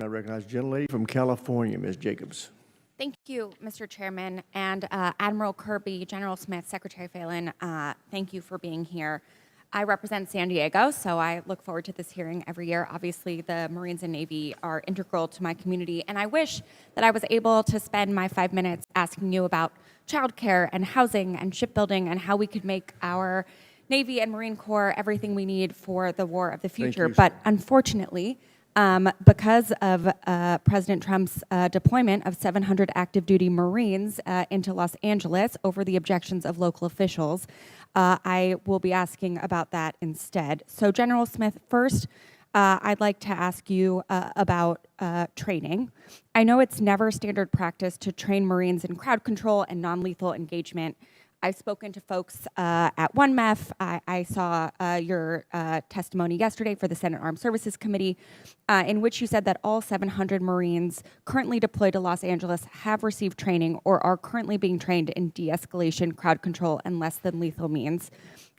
I recognize the gentlelady from California, Ms. Jacobs. Thank you, Mr. Chairman, and Admiral Kirby, General Smith, Secretary Phelan, thank you for being here. I represent San Diego, so I look forward to this hearing every year. Obviously, the Marines and Navy are integral to my community, and I wish that I was able to spend my 5 minutes asking you about childcare and housing and shipbuilding and how we could make our Navy and Marine Corps everything we need for the war of the future. But unfortunately, because of President Trump's deployment of 700 active duty Marines into Los Angeles over the objections of local officials, I will be asking about that instead. So General Smith, first, I'd like to ask you about training. I know it's never standard practice to train Marines in crowd control and non-lethal engagement. I've spoken to folks at 1MEF. I saw your testimony yesterday for the Senate Armed Services Committee, in which you said that all 700 Marines currently deployed to Los Angeles have received training or are currently being trained in de-escalation, crowd control, and less than lethal means.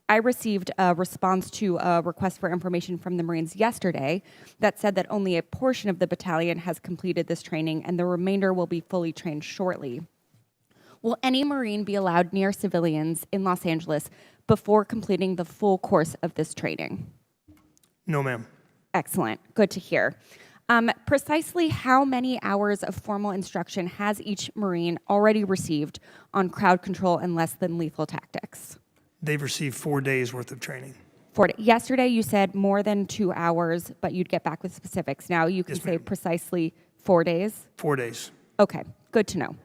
I received a response to a request for information from the Marines yesterday that said that only a portion of the battalion has completed this training and the remainder will be fully trained shortly. Will any Marine be allowed near civilians in Los Angeles before completing the full course of this training? No, ma'am. Excellent. Good to hear. Precisely how many hours of formal instruction has each Marine already received on crowd control and less than lethal tactics? They've received 4 days worth of training. Yesterday you said more than 2 hours, but you'd get back with specifics. Now you can say precisely 4 days? 4 days. Okay, good to know.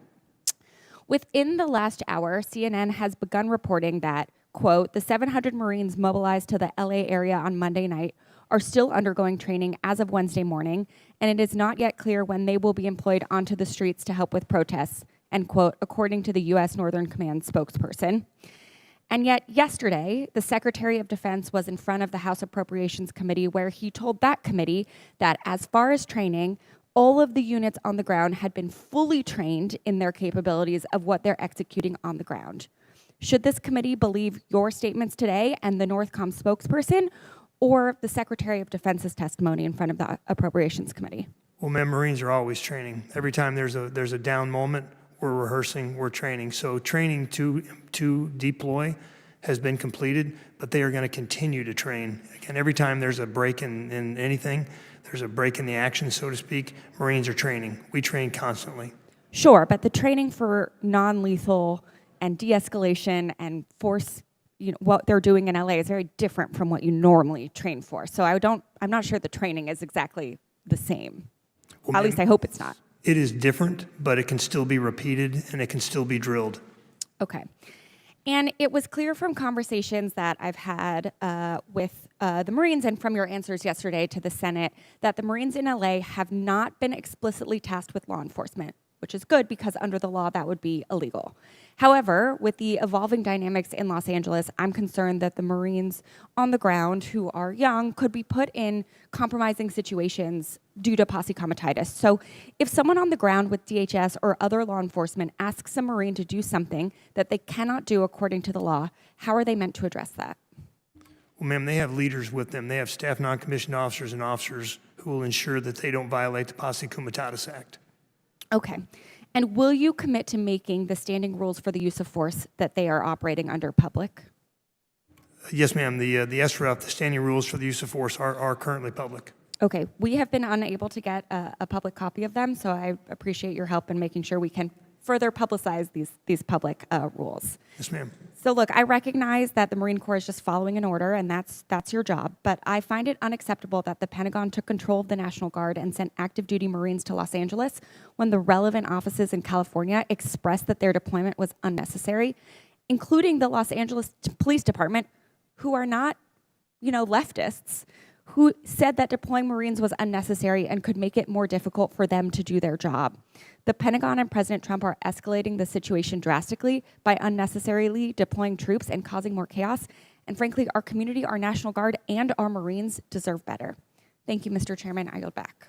Within the last hour, CNN has begun reporting that, quote, the 700 Marines mobilized to the LA area on Monday night are still undergoing training as of Wednesday morning, and it is not yet clear when they will be employed onto the streets to help with protests, end quote, according to the U.S. Northern Command spokesperson. And yet yesterday, the Secretary of Defense was in front of the House Appropriations Committee where he told that committee that as far as training, all of the units on the ground had been fully trained in their capabilities of what they're executing on the ground. Should this committee believe your statements today and the Northcom spokesperson, or the Secretary of Defense's testimony in front of the Appropriations Committee? Well, ma'am, Marines are always training. Every time there's a down moment, we're rehearsing, we're training. So training to deploy has been completed, but they are going to continue to train. Again, every time there's a break in anything, there's a break in the action, so to speak, Marines are training. We train constantly. Sure, but the training for non-lethal and de-escalation and force, what they're doing in LA is very different from what you normally train for. So I'm not sure the training is exactly the same. Well, at least I hope it's not. It is different, but it can still be repeated and it can still be drilled. Okay. And it was clear from conversations that I've had with the Marines and from your answers yesterday to the Senate that the Marines in LA have not been explicitly tasked with law enforcement, which is good because under the law that would be illegal. However, with the evolving dynamics in Los Angeles, I'm concerned that the Marines on the ground who are young could be put in compromising situations due to posse comitatus. So if someone on the ground with DHS or other law enforcement asks a Marine to do something that they cannot do according to the law, how are they meant to address that? Well, ma'am, they have leaders with them. They have staff non-commissioned officers and officers who will ensure that they don't violate the Posse Comitatus Act. Okay. And will you commit to making the standing rules for the use of force that they are operating under public? Yes, ma'am. The SRF, the standing rules for the use of force, are currently public. Okay. We have been unable to get a public copy of them, so I appreciate your help in making sure we can further publicize these public rules. Yes, ma'am. So look, I recognize that the Marine Corps is just following an order, and that's your job, but I find it unacceptable that the Pentagon took control of the National Guard and sent active duty Marines to Los Angeles when the relevant offices in California expressed that their deployment was unnecessary, including the Los Angeles Police Department, who are not, leftists, who said that deploying Marines was unnecessary and could make it more difficult for them to do their job. The Pentagon and President Trump are escalating the situation drastically by unnecessarily deploying troops and causing more chaos. And frankly, our community, our National Guard, and our Marines deserve better. Thank you, Mr. Chairman. I yield back.